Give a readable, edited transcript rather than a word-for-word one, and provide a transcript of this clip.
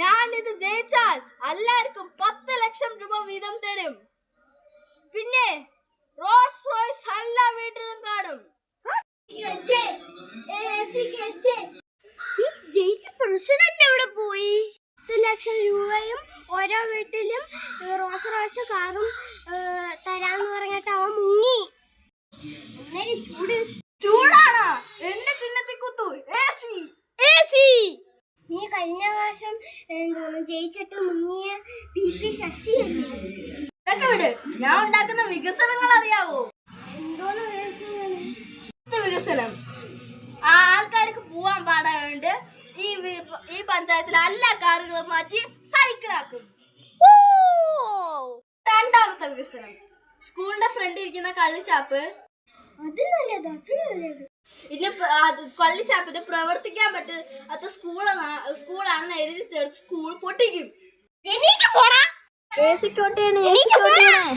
ഞാൻ ഇത് ജയിച്ചാൽ എല്ലാവർക്കും 10 ലക്ഷം രൂപ വീതം തരും. പിന്നെ റോൾസ് റോയ്സ് എല്ലാ വീട്ടിലും കാണും. ജയിച്ച പ്രസിഡന്റ് എവിടെ പോയി? 10 ലക്ഷം രൂപയും ഓരോ വീട്ടിലും റോസ് റോയ്സ് കാറും തരാന്ന് പറഞ്ഞിട്ട് അവൻ മുങ്ങി. ചൂടാണ് എന്റെ ചിഹ്നത്തിൽ കുത്തു. നീ കഴിഞ്ഞ വർഷം ജയിച്ചിട്ട് മുങ്ങിയ PP ശശിയല്ലേ? ഇതൊക്കെ വിട്. ഞാൻ ഉണ്ടാക്കുന്ന വികസനങ്ങൾ അറിയാവോ? എന്തോന്ന് വികസനം ആൾക്കാർക്ക് പോവാൻ പാടാണ്ട് ഈ പഞ്ചായത്തിലെ എല്ലാ കാറുകളും മാറ്റി സൈക്കിളാക്കും. രണ്ടാമത്തെ വികസനം സ്കൂളിന്റെ ഫ്രണ്ടിൽ ഇരിക്കുന്ന കള്ളിഷാപ്പ്. അത് നല്ലത്. ഇനി കള്ളിഷാപ്പിന് പ്രവർത്തിക്കാൻ പറ്റാത്ത സ്കൂളാണെന്ന് എഴുതി ചേർത്ത് സ്കൂൾ പൊട്ടിക്കും. എണീറ്റ് പോടാ. ഏസിക്കോട്ടയാണ്.